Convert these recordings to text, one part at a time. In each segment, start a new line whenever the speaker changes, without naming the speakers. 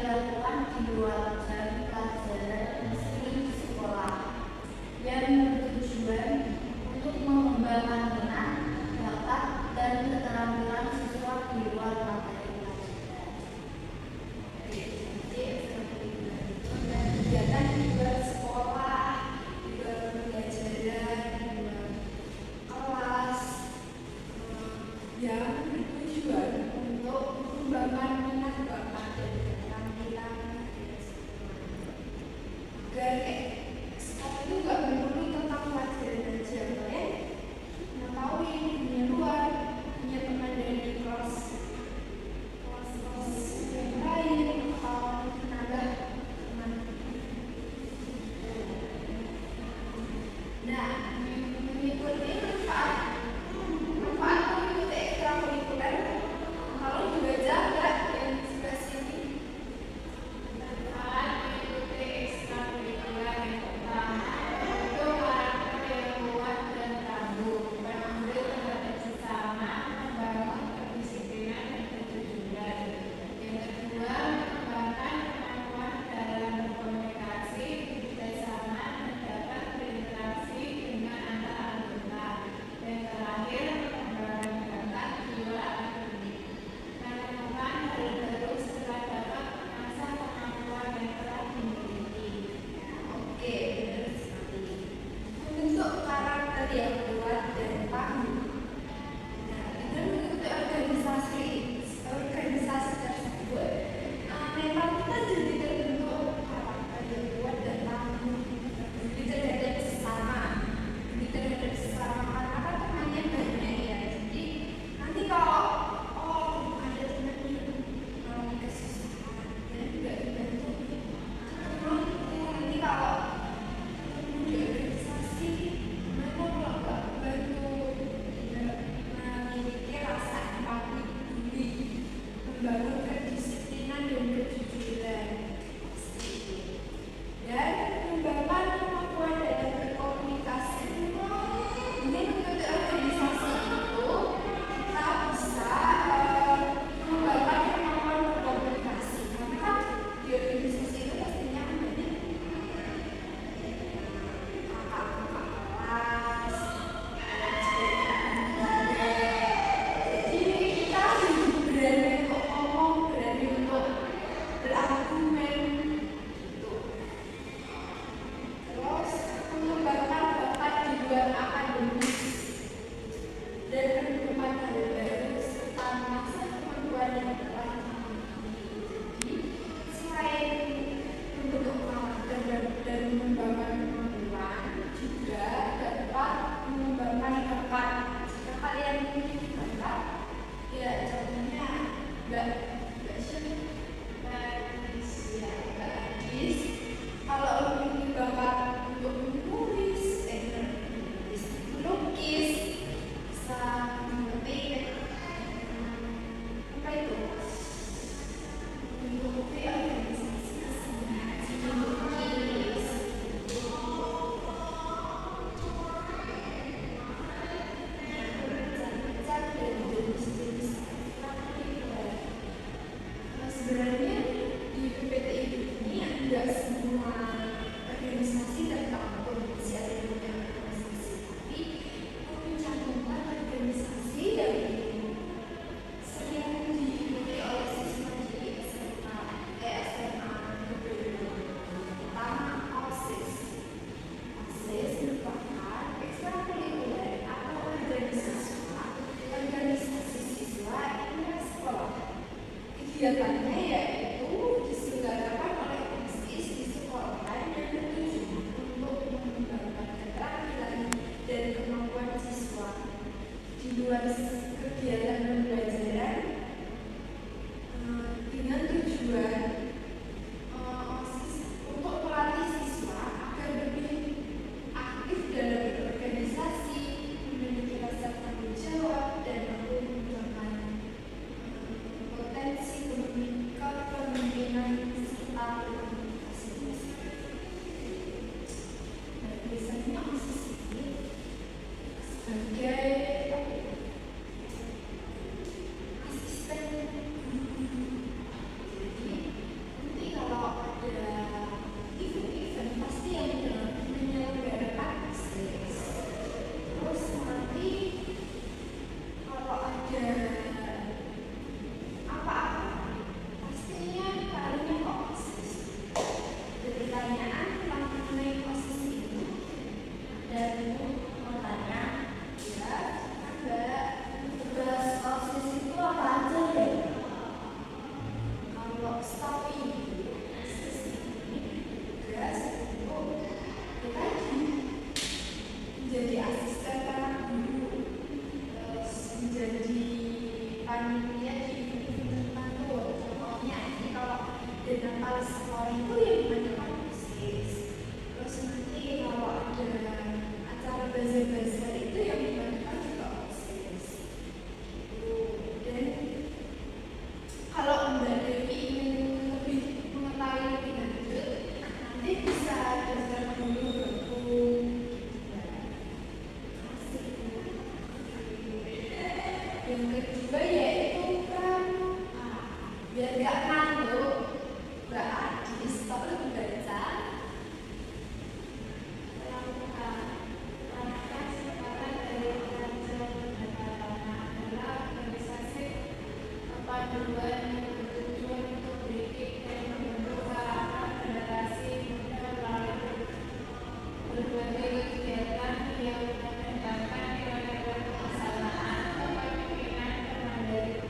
dilakukan di luar jam pelajaran meski di sekolah yang bertujuan untuk mengembangkan minat, bakat, dan keterampilan siswa di luar materi pelajaran.
Dan kegiatan di luar sekolah, di luar pembelajaran, di luar kelas yang bertujuan untuk mengembangkan minat, bakat, dan keterampilan agar sekolah itu nggak melulu tentang pelajaran aja, mengetahui dunia luar, punya teman dari kelas yang lain, atau menambah teman. Nah, mengikuti manfaat mengikuti ekstrakurikuler, kalau dibaca enggak yang di sebelah sini.
Manfaat mengikuti ekstrakurikuler yang pertama, membentuk karakter yang kuat dan tangguh, peduli terhadap sesama, membangun kedisiplinan dan kejujuran. Yang kedua, mengembangkan kemampuan dalam berkomunikasi, bekerjasama, dan dapat berinteraksi dengan antar anggota. Yang terakhir, pengembangan bakat jiwa akademik, menemukan hal baru setelah dapat mengasah kemampuan yang telah dimiliki.
Oke, benar sekali. Membentuk karakter yang kuat dan tangguh. Nah, dengan mengikuti organisasi tersebut, memang kita jadi terbentuk karakter yang kuat dan tangguh. Peduli terhadap sesama, karena kan temannya banyak ya. Jadi nanti kalau ada temannya kesusahan dan juga dibantu, nanti kalau di organisasi mereka kalau nggak bantu, tidak memiliki rasa empati, peduli, membangun kedisiplinan dan kejujuran, dan mengembangkan kemampuan dalam berkomunikasi. Ini mengikuti organisasi itu kita bisa mengembangkan kemampuan berkomunikasi, karena kan di organisasi itu pastinya banyak kakak-kakak kelas, jadi kita berani untuk ngomong, berani untuk berargumen gitu. Terus mengembangkan bakat di luar akademis dan menemukan hal baru serta mengasah kemampuan yang telah dimiliki. Jadi selain membentuk karakter dan mengembangkan kemampuan, juga dapat mengembangkan bakat. Jika kalian memiliki bakat, ya contohnya Mbak Adis, kalau memiliki bakat untuk menulis, melukis, bisa mengerti apa itu? Mengikuti organisasi, melukis. Cat dan jenis-jenis ekstrakurikuler. Sebenarnya di PPTI ini tidak semua organisasi tercampur, masih ada beberapa organisasi, tapi mencantumkan organisasi yang sering diikuti oleh siswa di SMA, terutama OSIS. OSIS merupakan ekstrakurikuler atau organisasi siswa di sekolah. Kegiatannya yaitu diselenggarakan oleh OSIS di sekolah dan bertujuan untuk mengembangkan keterampilan dan kemampuan siswa. Di luar kegiatan pembelajaran, dengan tujuan OSIS untuk melatih siswa agar lebih aktif dalam berorganisasi, memiliki rasa tanggung jawab, dan mampu mengembangkan potensi kepemimpinan serta komunikasi. Nah, biasanya OSIS ini sebagai asisten guru. Jadi nanti sekolah itu ya kebanyakan OSIS. Terus nanti kalau ada acara bazar-bazar itu yang kebanyakan juga OSIS. Dan kalau Mbak Dewi ingin lebih mengetahui lebih lanjut, nanti bisa daftar dulu gabung. Yang kedua yaitu pramuka. Biar nggak ngantuk, Mbak Adi stop membaca.
Pramuka. Pramuka singkatan dari Praja Pratama adalah organisasi kepanduan yang bertujuan untuk mendidik dan membentuk karakter generasi muda melalui berbagai kegiatan yang menandakan nilai-nilai kebersamaan, kepemimpinan,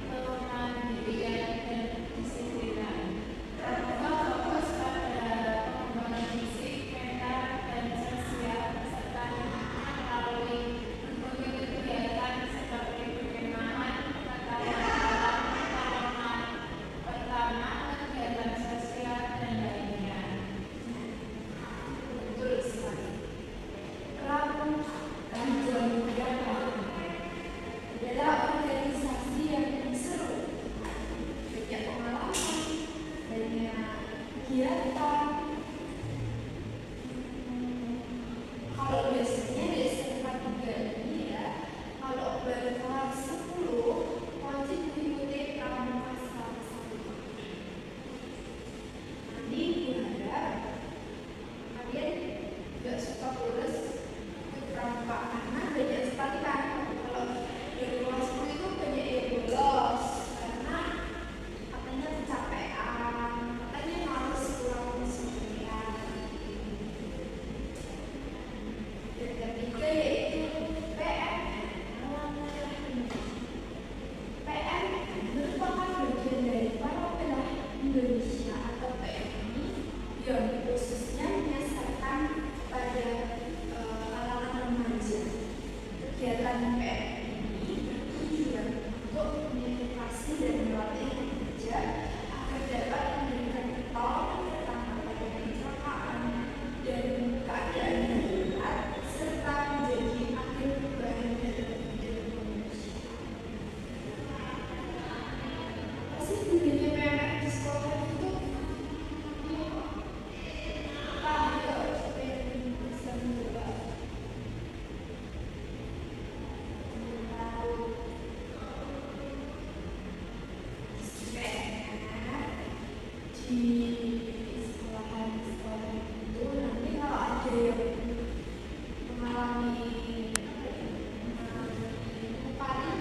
kemandirian, dan kedisiplinan. Pramuka fokus pada pengembangan fisik, mental, dan sosial serta lingkungan melalui berbagai kegiatan seperti perkemahan, pengetahuan alam, pertama, kegiatan sosial, dan lainnya.
Betul sekali. Pramuka Raja Muda adalah organisasi yang seru, banyak pengalaman, banyak kegiatan. Kalau biasanya di SMK 3 ini ya, kalau baru kelas 10 wajib mengikuti pramuka selama 1 tahun. Nanti berharap kalian nggak suka bolos ikut pramuka karena banyak sekali kan. Kalau dari kelas 10 itu banyak yang bolos karena katanya kecapean, katanya males pulang sendirian. Dan ketiga yaitu PMN. PMN merupakan bagian dari Parapellah Indonesia atau PMI yang khususnya menyasarkan pada kalangan remaja. Kegiatan PMI ini bertujuan untuk mengedukasi dan melatih remaja agar dapat memberikan pertolongan pertama pada kecelakaan dan keadaan darurat serta menjadi agen perubahan dalam hidup manusia. Pasti gunanya PMN di sekolah itu apa ya supaya bisa mencoba di sekolahan sekolah itu nanti kalau ada yang mengalami upaya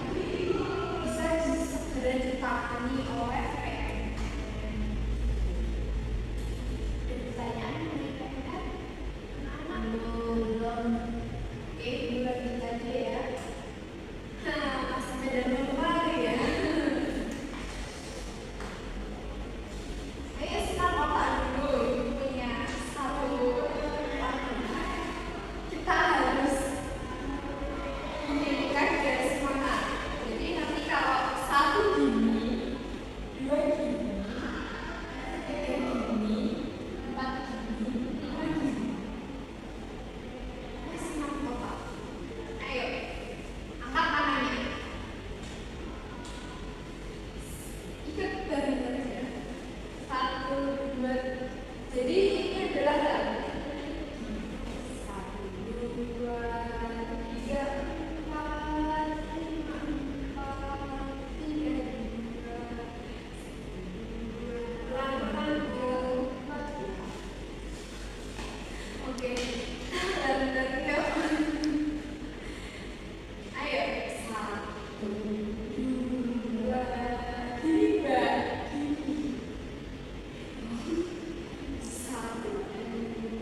bisa segera ditangani oleh PMN. Ada pertanyaan mengenai PMN? Belum. Oke, lanjut aja ya. Pas Medan kembali ya. Ayo sekarang otak dulu, Ibu punya satu pandangan. Kita harus menjadikan garis semangat. Jadi nanti kalau 1 gini, 2 gini, 3 gini, 4 gini, 5 gini. Ini semangat total. Ayo, angkat tangannya. Ikut bareng-bareng ya. 1, 2, jadi ini adalah 1, 2, 3, 4, 5, 3, 2, 8, 4. Oke, bareng-bareng ya. Ayo, 1, 2, 3, 1,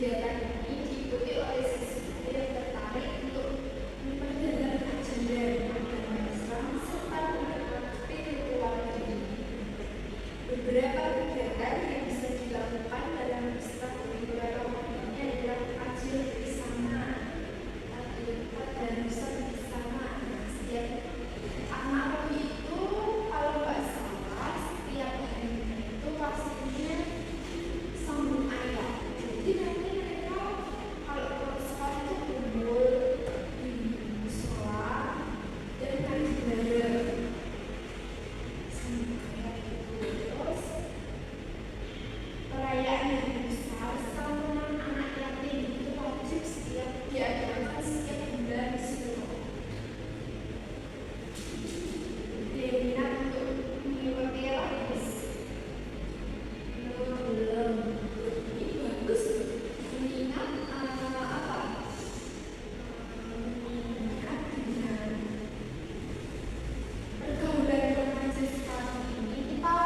Kegiatan ini diikuti oleh siswa yang tertarik untuk memperdalam agenda agama Islam serta mengenal spiritual diri. Beberapa kegiatan yang bisa dilakukan dalam ekstrakurikuler Ramadan ini adalah kajian bersama, tadarusan bersama. Setiap anak itu kalau nggak salah setiap harinya itu pastinya sambung ayat. Jadi nanti mereka kalau ke sekolah itu kumpul di musola dan ngaji bareng sambung ayat itu. Terus perayaan yang besar santunan anak yatim itu wajib setiap diadakan setiap bulan Suro. Diminat untuk mengikuti hadis. Belum. Ini bagus. Mengingat apa? Mengingat dengan pergaulan remaja sekarang ini kita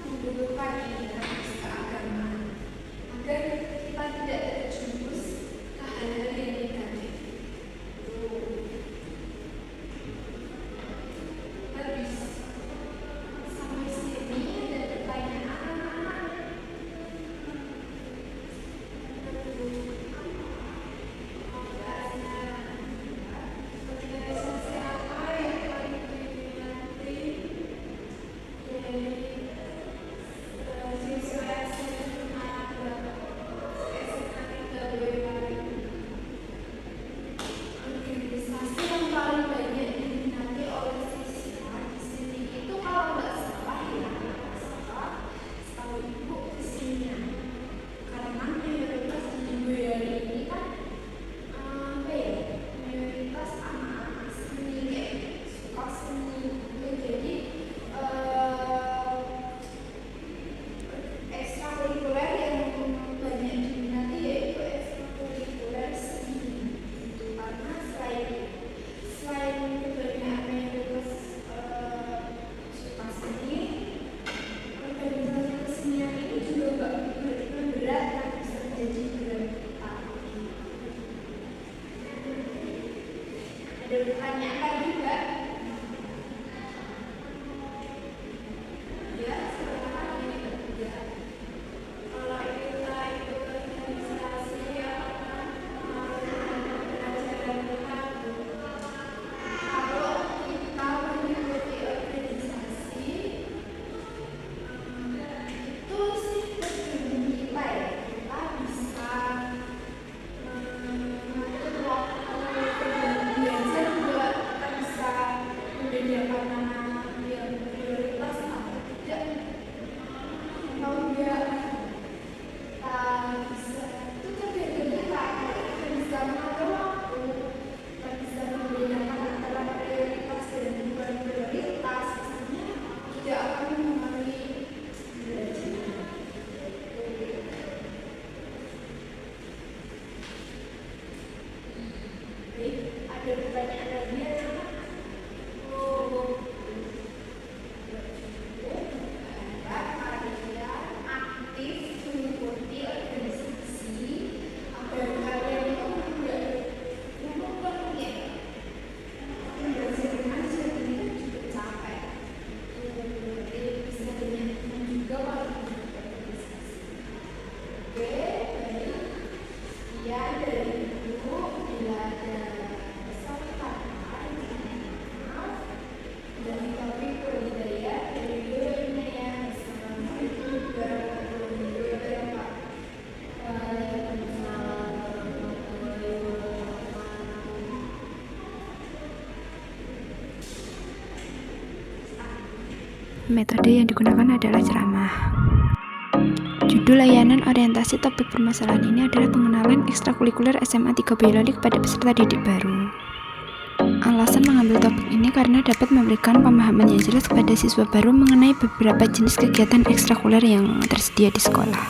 membutuhkan keagamaan agar kita tidak terjerumus ke hal-hal yang negatif. Habis sampai sini ada pertanyaan anak-anak. Organisasi apa yang paling diminati dari siswa SMA organisasi yang paling banyak diminati oleh siswa di sini itu kalau nggak salah ya, setahu ibu kesininya karena mayoritas di hari ini kan apa ya, mayoritas anak-anak seni kayak suka seni gitu. Jadi ekstrakurikuler yang banyak diminati yaitu ekstrakurikuler seni gitu. Karena selain kebanyakan mayoritas suka seni, organisasi kesenian ini juga nggak berat dan bisa menjadi berat kita. Ada pertanyaan lagi Mbak? Ya, silakan ini bertiga. Kalau kita ikut organisasi yang pelajaran terpadu, kalau kita mengikuti organisasi itu sih tergantung kita ya. Kita bisa mengatur waktu belajar juga, kita bisa membedakan mana yang prioritas atau tidak. Kalau enggak bisa itu tergantung kita. Kita bisa mengatur waktu, kita bisa membedakan antara prioritas dan bukan prioritas. Pastinya tidak akan mengalami belajar. Baik, ada pertanyaan lagi ya? Kalian aktif mengikuti organisasi agar kalian itu tidak lupa ya. Belajar aja ini kan juga capek. Berarti bisa banyak teman juga kalau ikut organisasi. Oke, baik. Sekian dari Ibu. Bila ada salah kata, maaf. Dari topik budaya dari Guru Inaya. Assalamualaikum warahmatullahi wabarakatuh. Waalaikumsalam warahmatullahi wabarakatuh.
Metode yang digunakan adalah ceramah. Judul layanan orientasi topik permasalahan ini adalah pengenalan ekstrakurikuler SMA 3 Boyolali kepada peserta didik baru. Alasan mengambil topik ini karena dapat memberikan pemahaman yang jelas kepada siswa baru mengenai beberapa jenis kegiatan ekstrakurikuler yang tersedia di sekolah.